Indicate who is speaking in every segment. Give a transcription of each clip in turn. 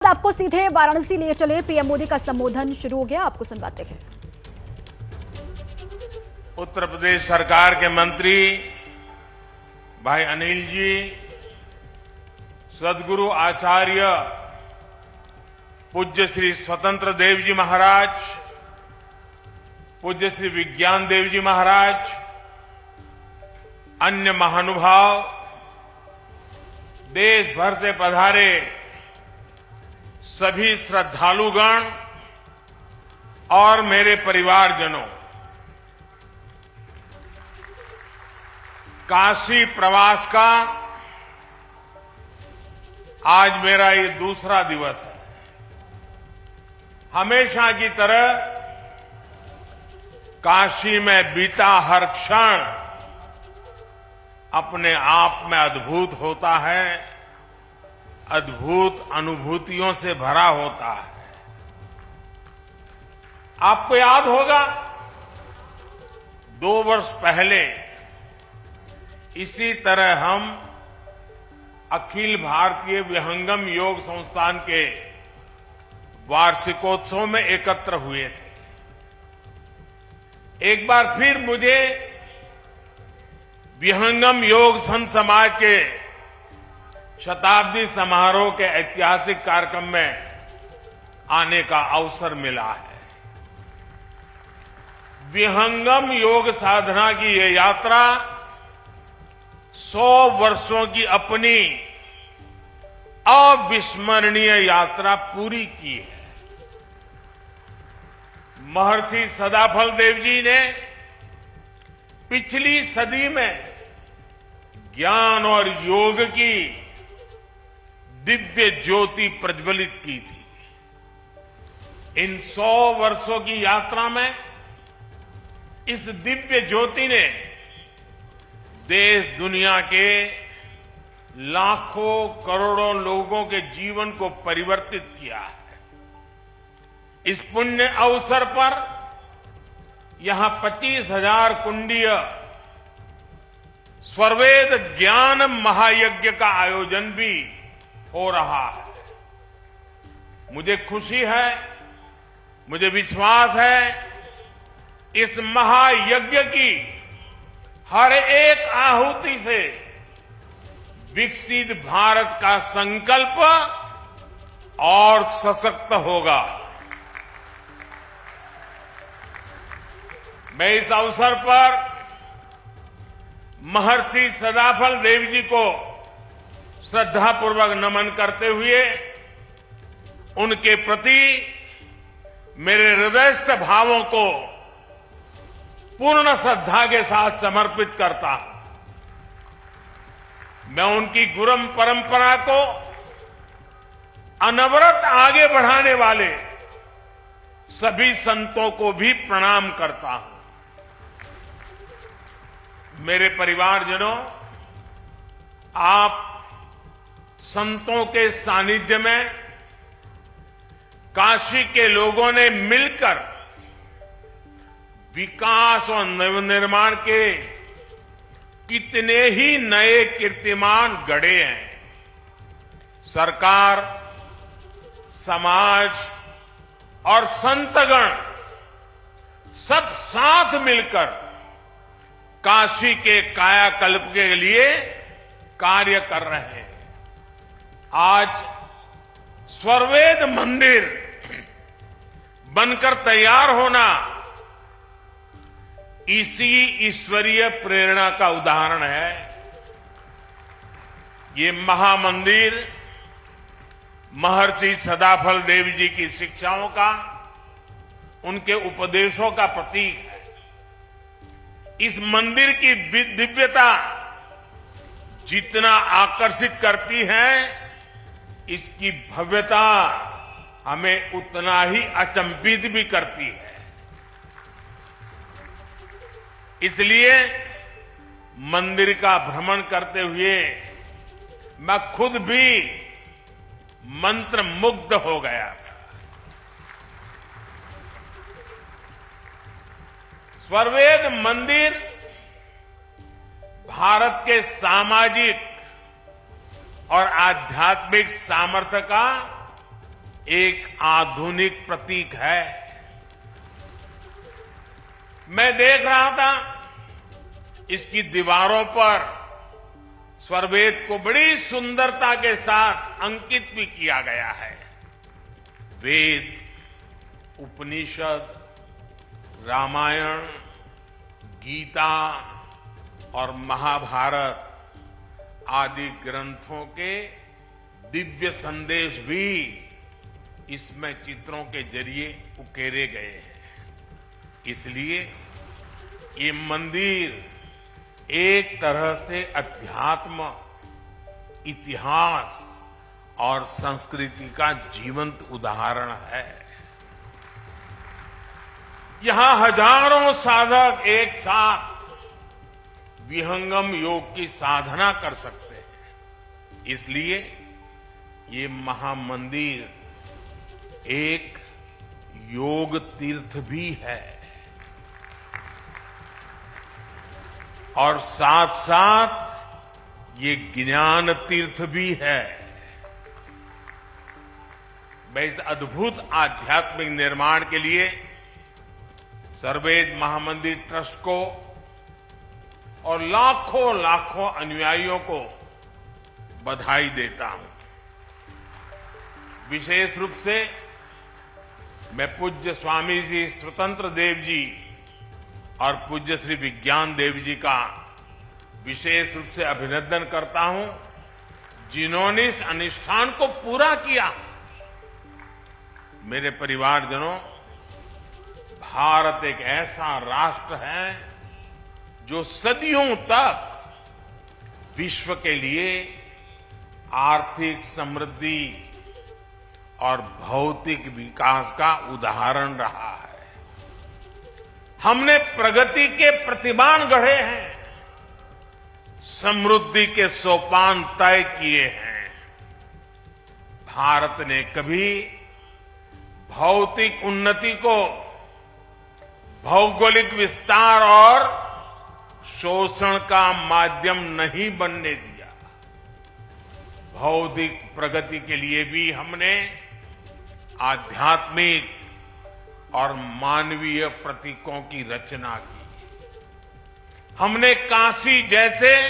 Speaker 1: आपको सीधे वाराणसी ले चले। पीएम मोदी का संबोधन शुरू हो गया, आपको सुनवाते हैं।
Speaker 2: उत्तर प्रदेश सरकार के मंत्री भाई अनिल जी, सदगुरु आचार्य पूज्य श्री स्वतंत्र देव जी महाराज, पूज्य श्री विज्ञान देव जी महाराज, अन्य महानुभाव, देश भर से पधारे सभी श्रद्धालुगण और मेरे परिवारजनों, काशी प्रवास का आज मेरा ये दूसरा दिवस है। हमेशा की तरह काशी में बीता हर क्षण अपने आप में अद्भुत होता है, अद्भुत अनुभूतियों से भरा होता है। आपको याद होगा 2 वर्ष पहले इसी तरह हम अखिल भारतीय विहंगम योग संस्थान के वार्षिकोत्सव में एकत्र हुए थे। एक बार फिर मुझे विहंगम योग संत समाज के शताब्दी समारोह के ऐतिहासिक कार्यक्रम में आने का अवसर मिला है। विहंगम योग साधना की ये यात्रा 100 वर्षों की अपनी अविस्मरणीय यात्रा पूरी की है। महर्षि सदाफल देव जी ने पिछली सदी में ज्ञान और योग की दिव्य ज्योति प्रज्वलित की थी। इन 100 वर्षों की यात्रा में इस दिव्य ज्योति ने देश दुनिया के लाखों करोड़ों लोगों के जीवन को परिवर्तित किया है। इस पुण्य अवसर पर यहां 25,000 कुंडीय स्वरवेद ज्ञान महायज्ञ का आयोजन भी हो रहा है। मुझे खुशी है, मुझे विश्वास है, इस महायज्ञ की हर एक आहुति से विकसित भारत का संकल्प और सशक्त होगा। मैं इस अवसर पर महर्षि सदाफल देव जी को श्रद्धापूर्वक नमन करते हुए उनके प्रति मेरे हृदयस्थ भावों को पूर्ण श्रद्धा के साथ समर्पित करता हूं। मैं उनकी गुरु परंपरा को अनवरत आगे बढ़ाने वाले सभी संतों को भी प्रणाम करता हूं। मेरे परिवारजनों, आप संतों के सानिध्य में काशी के लोगों ने मिलकर विकास और नवनिर्माण के कितने ही नए कीर्तिमान गढ़े हैं। सरकार, समाज और संतगण सब साथ मिलकर काशी के कायाकल्प के लिए कार्य कर रहे हैं। आज स्वरवेद मंदिर बनकर तैयार होना इसी ईश्वरीय प्रेरणा का उदाहरण है। ये महामंदिर महर्षि सदाफल देव जी की शिक्षाओं का, उनके उपदेशों का प्रतीक है। इस मंदिर की दिव्यता जितना आकर्षित करती है, इसकी भव्यता हमें उतना ही अचंभित भी करती है। इसलिए मंदिर का भ्रमण करते हुए मैं खुद भी मंत्र मुग्ध हो गया था। स्वरवेद मंदिर भारत के सामाजिक और आध्यात्मिक सामर्थ्य का एक आधुनिक प्रतीक है। मैं देख रहा था इसकी दीवारों पर स्वरवेद को बड़ी सुंदरता के साथ अंकित भी किया गया है। वेद, उपनिषद, रामायण, गीता और महाभारत आदि ग्रंथों के दिव्य संदेश भी इसमें चित्रों के जरिए उकेरे गए हैं। इसलिए ये मंदिर एक तरह से अध्यात्म, इतिहास और संस्कृति का जीवंत उदाहरण है। यहां हजारों साधक एक साथ विहंगम योग की साधना कर सकते हैं। इसलिए ये महामंदिर एक योग तीर्थ भी है और साथ साथ ये ज्ञान तीर्थ भी है। मैं इस अद्भुत आध्यात्मिक निर्माण के लिए सर्ववेद महामंदिर ट्रस्ट को और लाखों लाखों अनुयायियों को बधाई देता हूं। विशेष रूप से मैं पूज्य स्वामी जी स्वतंत्र देव जी और पूज्य श्री विज्ञान देव जी का विशेष रूप से अभिनंदन करता हूं, जिन्होंने इस अनुष्ठान को पूरा किया। मेरे परिवारजनों, भारत एक ऐसा राष्ट्र है जो सदियों तक विश्व के लिए आर्थिक समृद्धि और भौतिक विकास का उदाहरण रहा है। हमने प्रगति के प्रतिमान गढ़े हैं, समृद्धि के सोपान तय किए हैं। भारत ने कभी भौतिक उन्नति को भौगोलिक विस्तार और शोषण का माध्यम नहीं बनने दिया। भौतिक प्रगति के लिए भी हमने आध्यात्मिक और मानवीय प्रतीकों की रचना की। हमने काशी जैसे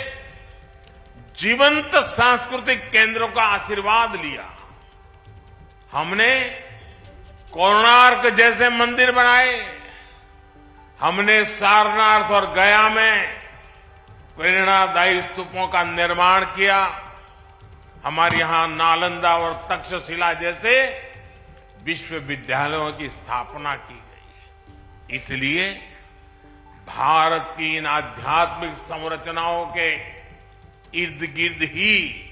Speaker 2: जीवंत सांस्कृतिक केंद्रों का आशीर्वाद लिया। हमने कोणार्क जैसे मंदिर बनाए। हमने सारनाथ और गया में प्रेरणादायी स्तूपों का निर्माण किया। हमारे यहां नालंदा और तक्षशिला जैसे विश्वविद्यालयों की स्थापना की गई। इसलिए भारत की इन आध्यात्मिक संरचनाओं के इर्द गिर्द ही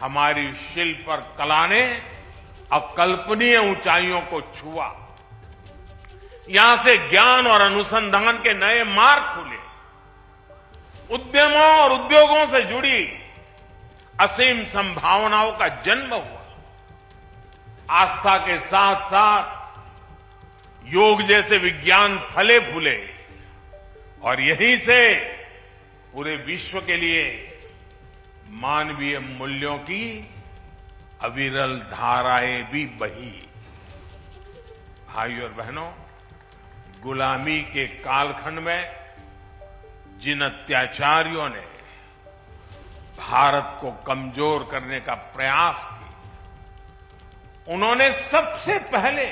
Speaker 2: हमारी शिल्प और कला ने अकल्पनीय ऊंचाइयों को छुआ। यहां से ज्ञान और अनुसंधान के नए मार्ग खुले। उद्यमों और उद्योगों से जुड़ी असीम संभावनाओं का जन्म हुआ। आस्था के साथ साथ योग जैसे विज्ञान फले फूले और यहीं से पूरे विश्व के लिए मानवीय मूल्यों की अविरल धाराएं भी बही। भाइयों और बहनों, गुलामी के कालखंड में जिन अत्याचारियों ने भारत को कमजोर करने का प्रयास किया, उन्होंने सबसे पहले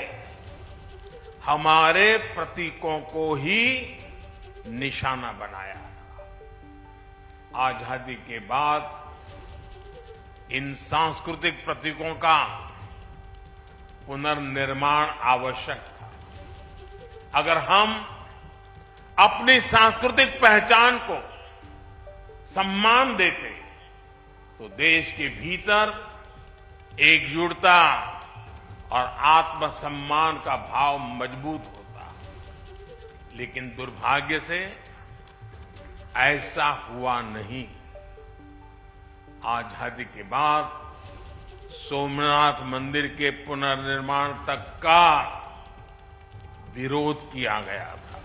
Speaker 2: हमारे प्रतीकों को ही निशाना बनाया था। आजादी के बाद इन सांस्कृतिक प्रतीकों का पुनर्निर्माण आवश्यक था। अगर हम अपनी सांस्कृतिक पहचान को सम्मान देते तो देश के भीतर एकजुटता और आत्मसम्मान का भाव मजबूत होता। लेकिन दुर्भाग्य से ऐसा हुआ नहीं। आजादी के बाद सोमनाथ मंदिर के पुनर्निर्माण तक का विरोध किया गया था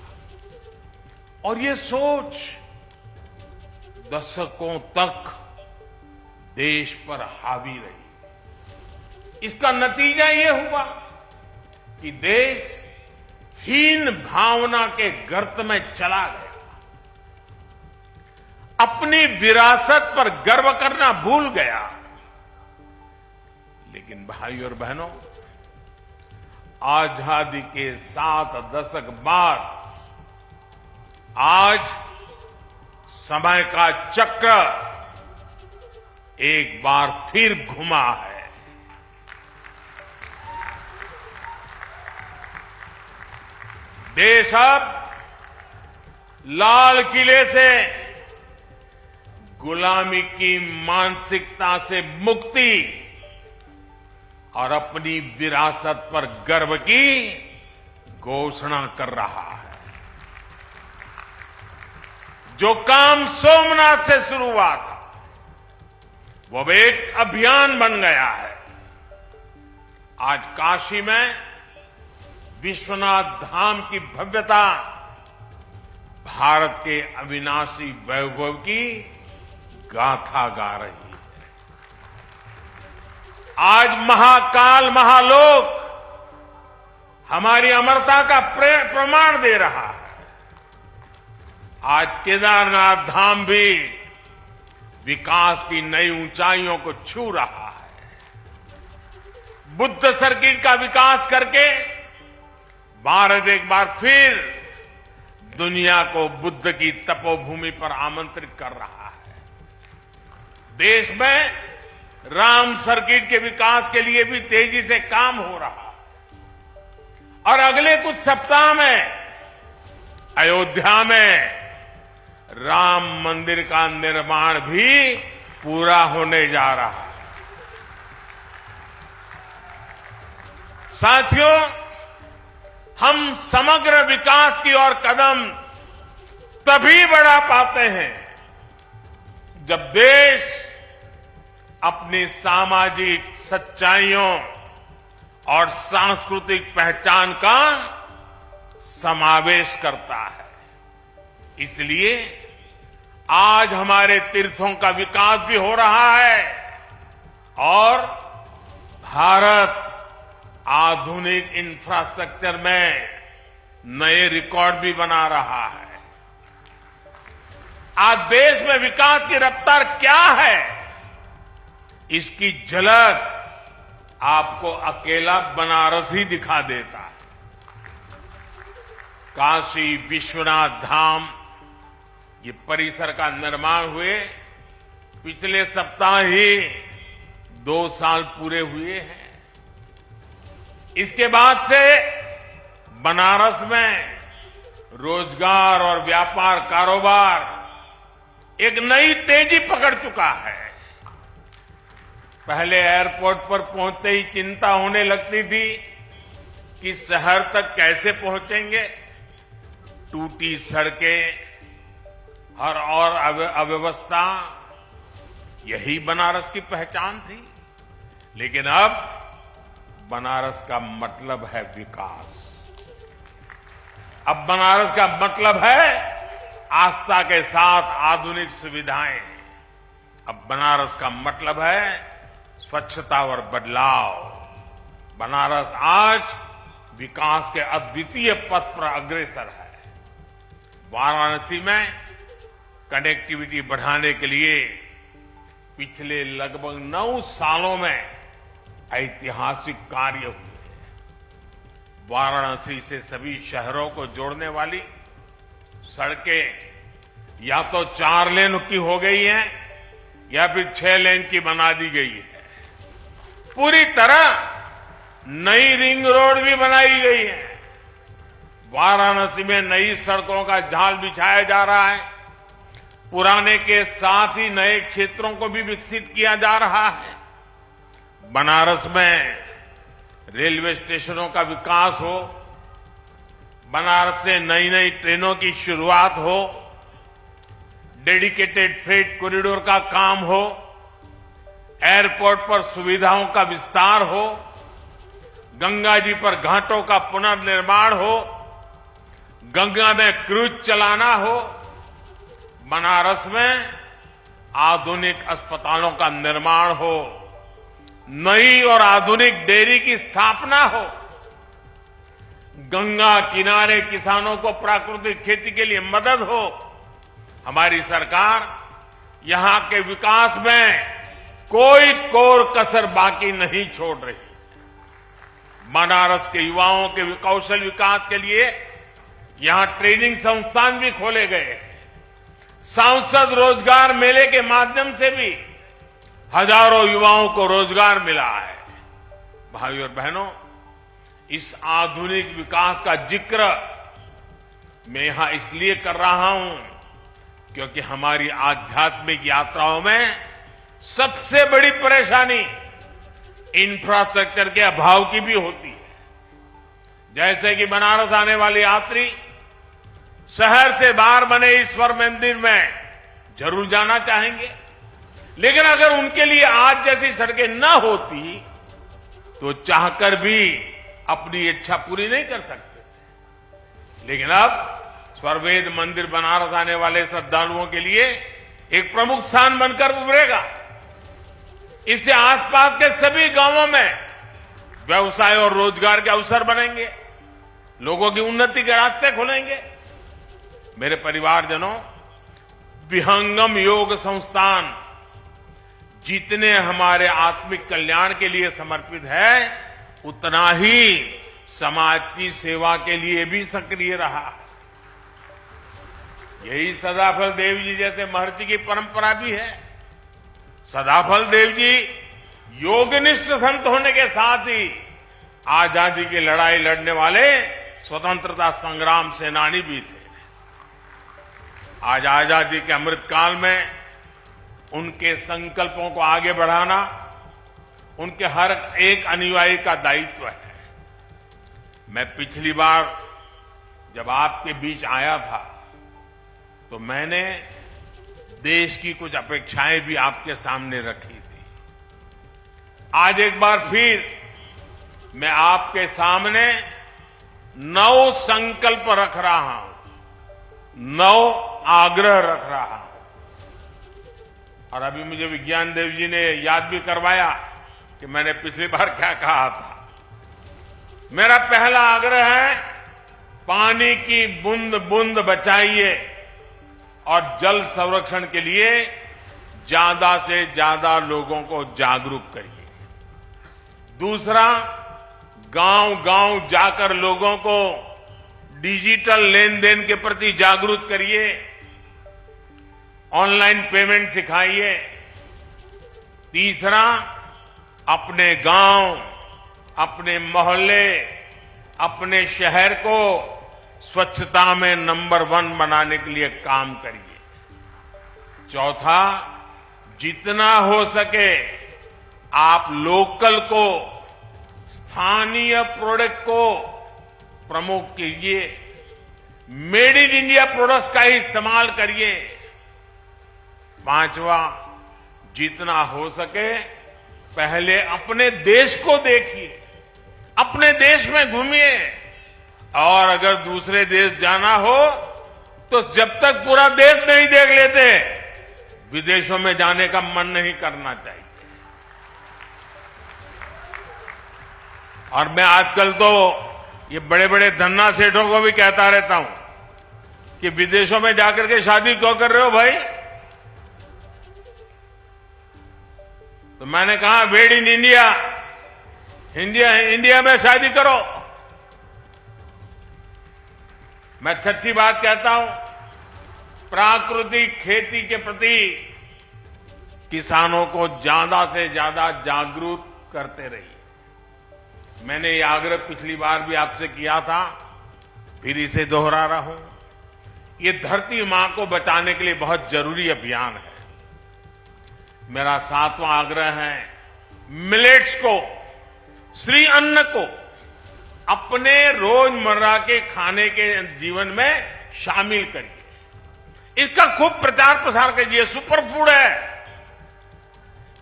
Speaker 2: और ये सोच दशकों तक देश पर हावी रही। इसका नतीजा ये हुआ कि देश हीन भावना के गर्त में चला गया, अपनी विरासत पर गर्व करना भूल गया। लेकिन भाई और बहनों, आजादी के 7 दशक बाद आज समय का चक्र एक बार फिर घुमा है। देश अब लाल किले से गुलामी की मानसिकता से मुक्ति और अपनी विरासत पर गर्व की घोषणा कर रहा है। जो काम सोमनाथ से शुरू हुआ था, वो एक अभियान बन गया है। आज काशी में विश्वनाथ धाम की भव्यता भारत के अविनाशी वैभव की गाथा गा रही है। आज महाकाल महालोक हमारी अमरता का प्रमाण दे रहा है। आज केदारनाथ धाम भी विकास की नई ऊंचाइयों को छू रहा है। बुद्ध सर्किट का विकास करके भारत एक बार फिर दुनिया को बुद्ध की तपोभूमि पर आमंत्रित कर रहा है। देश में राम सर्किट के विकास के लिए भी तेजी से काम हो रहा है और अगले कुछ सप्ताह में अयोध्या में राम मंदिर का निर्माण भी पूरा होने जा रहा है। साथियों, हम समग्र विकास की ओर कदम तभी बढ़ा पाते हैं जब देश अपनी सामाजिक सच्चाइयों और सांस्कृतिक पहचान का समावेश करता है। इसलिए आज हमारे तीर्थों का विकास भी हो रहा है और भारत आधुनिक इंफ्रास्ट्रक्चर में नए रिकॉर्ड भी बना रहा है। आज देश में विकास की रफ्तार क्या है, इसकी झलक आपको अकेला बनारस ही दिखा देता है। काशी विश्वनाथ धाम ये परिसर का निर्माण हुए पिछले सप्ताह ही 2 साल पूरे हुए हैं। इसके बाद से बनारस में रोजगार और व्यापार कारोबार एक नई तेजी पकड़ चुका है। पहले एयरपोर्ट पर पहुंचते ही चिंता होने लगती थी कि शहर तक कैसे पहुंचेंगे। टूटी सड़कें और अव्यवस्था, यही बनारस की पहचान थी। लेकिन अब बनारस का मतलब है विकास। अब बनारस का मतलब है आस्था के साथ आधुनिक सुविधाएं। अब बनारस का मतलब है स्वच्छता और बदलाव। बनारस आज विकास के अद्वितीय पथ पर अग्रसर है। वाराणसी में कनेक्टिविटी बढ़ाने के लिए पिछले लगभग 9 सालों में ऐतिहासिक कार्य हुए। वाराणसी से सभी शहरों को जोड़ने वाली सड़कें या तो 4 लेन की हो गई हैं या फिर 6 लेन की बना दी गई है। पूरी तरह नई रिंग रोड भी बनाई गई है। वाराणसी में नई सड़कों का जाल बिछाया जा रहा है। पुराने के साथ ही नए क्षेत्रों को भी विकसित किया जा रहा है। बनारस में रेलवे स्टेशनों का विकास हो, बनारस से नई नई ट्रेनों की शुरुआत हो, डेडिकेटेड फ्रेट कॉरिडोर का काम हो, एयरपोर्ट पर सुविधाओं का विस्तार हो, गंगा जी पर घाटों का पुनर्निर्माण हो, गंगा में क्रूज चलाना हो, बनारस में आधुनिक अस्पतालों का निर्माण हो, नई और आधुनिक डेयरी की स्थापना हो, गंगा किनारे किसानों को प्राकृतिक खेती के लिए मदद हो। हमारी सरकार यहां के विकास में कोई कोर कसर बाकी नहीं छोड़ रही। बनारस के युवाओं के कौशल विकास के लिए यहां ट्रेनिंग संस्थान भी खोले गए। सांसद रोजगार मेले के माध्यम से भी हजारों युवाओं को रोजगार मिला है। भाइयों और बहनों, इस आधुनिक विकास का जिक्र मैं यहां इसलिए कर रहा हूं क्योंकि हमारी आध्यात्मिक यात्राओं में सबसे बड़ी परेशानी इंफ्रास्ट्रक्चर के अभाव की भी होती है। जैसे कि बनारस आने वाले यात्री शहर से बाहर बने ईश्वर मंदिर में जरूर जाना चाहेंगे, लेकिन अगर उनके लिए आज जैसी सड़कें न होती तो चाहकर भी अपनी इच्छा पूरी नहीं कर सकते थे। लेकिन अब स्वर्वेद मंदिर बनारस आने वाले श्रद्धालुओं के लिए एक प्रमुख स्थान बनकर उभरेगा। इससे आसपास के सभी गांवों में व्यवसाय और रोजगार के अवसर बनेंगे, लोगों की उन्नति के रास्ते खुलेंगे। मेरे परिवारजनों, विहंगम योग संस्थान जितने हमारे आत्मिक कल्याण के लिए समर्पित है, उतना ही समाज की सेवा के लिए भी सक्रिय रहा। यही सदाफल देव जी जैसे महर्षि की परंपरा भी है। सदाफल देव जी योगनिष्ठ संत होने के साथ ही आजादी की लड़ाई लड़ने वाले स्वतंत्रता संग्राम सेनानी भी थे। आज आजादी के अमृतकाल में उनके संकल्पों को आगे बढ़ाना उनके हर एक अनुयायी का दायित्व है। मैं पिछली बार जब आपके बीच आया था तो मैंने देश की कुछ अपेक्षाएं भी आपके सामने रखी थी। आज एक बार फिर मैं आपके सामने 9 संकल्प रख रहा हूं, 9 आग्रह रख रहा हूं। और अभी मुझे विज्ञान देव जी ने याद भी करवाया कि मैंने पिछली बार क्या कहा था। मेरा पहला आग्रह है, पानी की बूंद बूंद बचाइए और जल संरक्षण के लिए ज्यादा से ज्यादा लोगों को जागरूक करिए। दूसरा, गांव-गांव जाकर लोगों को डिजिटल लेन देन के प्रति जागरूक करिए, ऑनलाइन पेमेंट सिखाइए। तीसरा, अपने गांव, अपने मोहल्ले, अपने शहर को स्वच्छता में नंबर 1 बनाने के लिए काम करिए। चौथा, जितना हो सके आप लोकल को, स्थानीय प्रोडक्ट को प्रमोट कीजिए, मेड इन इंडिया प्रोडक्ट्स का ही इस्तेमाल करिए। पांचवा, जितना हो सके पहले अपने देश को देखिए, अपने देश में घूमिए, और अगर दूसरे देश जाना हो तो जब तक पूरा देश नहीं देख लेते, विदेशों में जाने का मन नहीं करना चाहिए। और मैं आजकल तो ये बड़े बड़े धन्ना सेठों को भी कहता रहता हूं कि विदेशों में जाकर के शादी क्यों कर रहे हो भाई? तो मैंने कहा, मेड इन इंडिया, इंडिया में शादी करो। मैं छठी बात कहता हूं, प्राकृतिक खेती के प्रति किसानों को ज्यादा से ज्यादा जागरूक करते रहिए। मैंने ये आग्रह पिछली बार भी आपसे किया था, फिर इसे दोहरा रहा हूं। ये धरती मां को बचाने के लिए बहुत जरूरी अभियान है। मेरा 7वां आग्रह है, मिलेट्स को, श्री अन्न को अपने रोजमर्रा के खाने के जीवन में शामिल करिए। इसका खूब प्रचार प्रसार कीजिए, सुपर फूड है।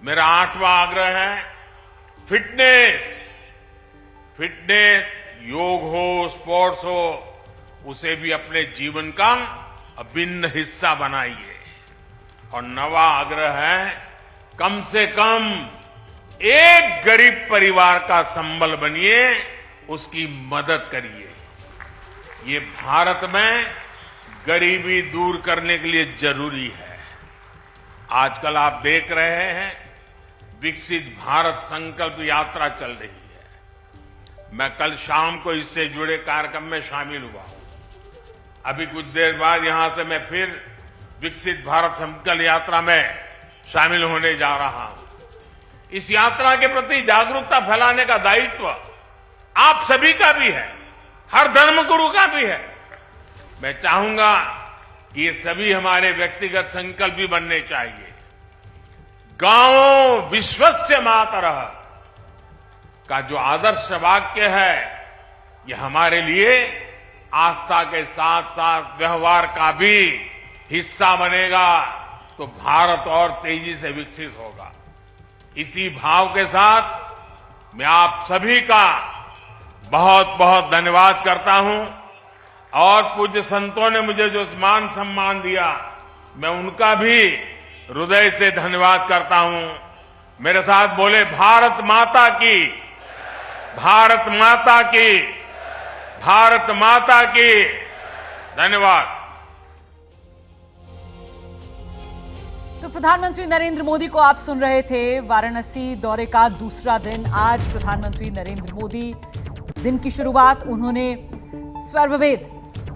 Speaker 2: मेरा 8वां आग्रह है, फिटनेस, योग हो, स्पोर्ट्स हो, उसे भी अपने जीवन का अभिन्न हिस्सा बनाइए। और 9वां आग्रह है, कम से कम एक गरीब परिवार का संबल बनिए, उसकी मदद करिए। ये भारत में गरीबी दूर करने के लिए जरूरी है। आजकल आप देख रहे हैं विकसित भारत संकल्प यात्रा चल रही है। मैं कल शाम को इससे जुड़े कार्यक्रम में शामिल हुआ हूं। अभी कुछ देर बाद यहां से मैं फिर विकसित भारत संकल्प यात्रा में शामिल होने जा रहा हूं। इस यात्रा के प्रति जागरूकता फैलाने का दायित्व आप सभी का भी है, हर धर्मगुरु का भी है। मैं चाहूंगा कि ये सभी हमारे व्यक्तिगत संकल्प भी बनने चाहिए। गांवों विश्वस्य मातरः का जो आदर्श वाक्य है, ये हमारे लिए आस्था के साथ साथ व्यवहार का भी हिस्सा बनेगा, तो भारत और तेजी से विकसित होगा। इसी भाव के साथ मैं आप सभी का बहुत बहुत धन्यवाद करता हूं और पूज्य संतों ने मुझे जो मान सम्मान दिया, मैं उनका भी हृदय से धन्यवाद करता हूं। मेरे साथ बोले भारत माता की, भारत माता की, भारत माता की। धन्यवाद।
Speaker 1: तो प्रधानमंत्री नरेंद्र मोदी को आप सुन रहे थे। वाराणसी दौरे का दूसरा दिन आज प्रधानमंत्री नरेंद्र मोदी, दिन की शुरुआत उन्होंने स्वर्ववेद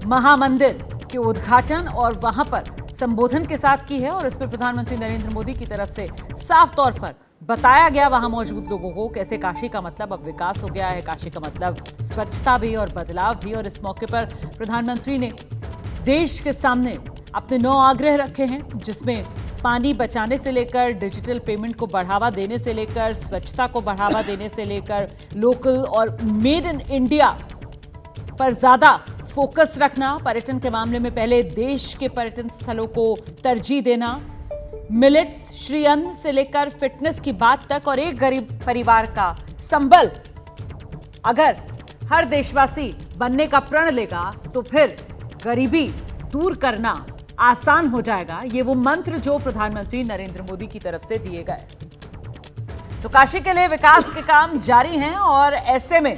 Speaker 1: महामंदिर के उद्घाटन और वहां पर संबोधन के साथ की है और इस पर प्रधानमंत्री नरेंद्र मोदी की तरफ से साफ तौर पर बताया गया वहां मौजूद लोगों को कैसे काशी का मतलब अब विकास हो गया है, काशी का मतलब स्वच्छता भी और बदलाव भी। और इस मौके पर प्रधानमंत्री ने देश के सामने अपने 9 आग्रह रखे हैं, जिसमें पानी बचाने से लेकर डिजिटल पेमेंट को बढ़ावा देने से लेकर स्वच्छता को बढ़ावा देने से लेकर लोकल और मेड इन इंडिया पर ज्यादा फोकस रखना, पर्यटन के मामले में पहले देश के पर्यटन स्थलों को तरजीह देना, मिलेट्स, श्री अन्न से लेकर फिटनेस की बात तक और एक गरीब परिवार का संबल अगर हर देशवासी बनने का प्रण लेगा तो फिर गरीबी दूर करना आसान हो जाएगा। ये वो मंत्र जो प्रधानमंत्री नरेंद्र मोदी की तरफ से दिए गए। तो काशी के लिए विकास के काम जारी हैं और ऐसे में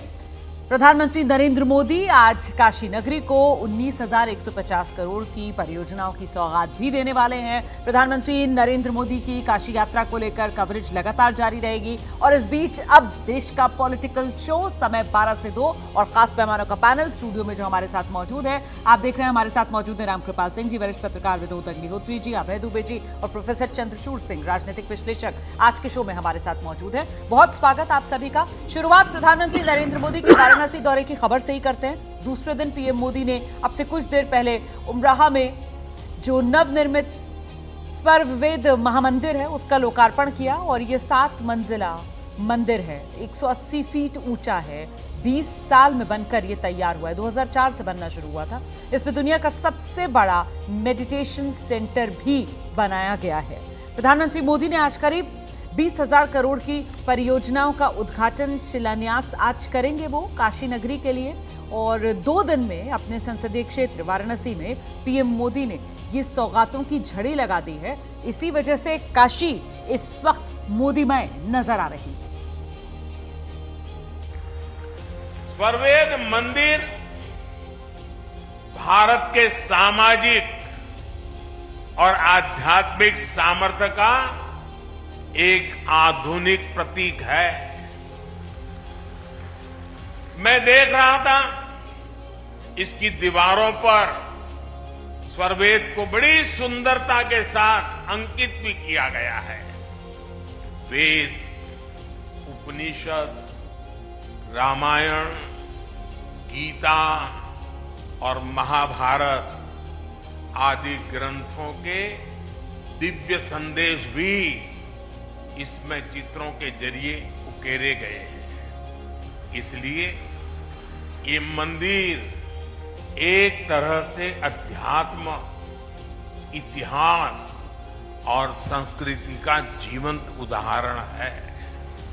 Speaker 1: प्रधानमंत्री नरेंद्र मोदी आज काशी नगरी को 19,150 करोड़ की परियोजनाओं की सौगात भी देने वाले हैं। प्रधानमंत्री नरेंद्र मोदी की काशी यात्रा को लेकर कवरेज लगातार जारी रहेगी और इस बीच अब देश का पॉलिटिकल शो समय 12 से 2 और खास पैमानों का पैनल स्टूडियो में जो हमारे साथ मौजूद है। आप देख रहे हैं हमारे साथ मौजूद है रामकृपाल सिंह जी, वरिष्ठ पत्रकार विनोद अग्निहोत्री जी, अभय दुबे जी और प्रोफेसर चंद्रचूड़ सिंह, राजनीतिक विश्लेषक, आज के शो में हमारे साथ मौजूद है। बहुत स्वागत आप सभी का। शुरुआत प्रधानमंत्री नरेंद्र मोदी की वाराणसी दौरे की खबर से ही करते हैं। दूसरे दिन पीएम मोदी ने अब से कुछ देर पहले उमराह में जो नवनिर्मित स्वर्ववेद महामंदिर है उसका लोकार्पण किया और ये 7 मंजिला मंदिर है, 180 फीट ऊंचा है, 20 साल में बनकर ये तैयार हुआ है। 2004 से बनना शुरू हुआ था। इसमें दुनिया का सबसे बड़ा मेडिटेशन सेंटर भी बनाया गया है। प्रधानमंत्री मोदी ने आज करीब 20,000 करोड़ की परियोजनाओं का उद्घाटन, शिलान्यास आज करेंगे वो काशी नगरी के लिए। और 2 दिन में अपने संसदीय क्षेत्र वाराणसी में पीएम मोदी ने ये सौगातों की झड़ी लगा दी है। इसी वजह से काशी इस वक्त मोदीमय नजर आ रही है।
Speaker 2: स्वर्ववेद मंदिर भारत के सामाजिक और आध्यात्मिक सामर्थ्य का एक आधुनिक प्रतीक है। मैं देख रहा था इसकी दीवारों पर स्वर्ववेद को बड़ी सुंदरता के साथ अंकित भी किया गया है। वेद, उपनिषद, रामायण, गीता और महाभारत आदि ग्रंथों के दिव्य संदेश भी इसमें चित्रों के जरिए उकेरे गए हैं। इसलिए ये मंदिर एक तरह से अध्यात्म, इतिहास और संस्कृति का जीवंत उदाहरण है।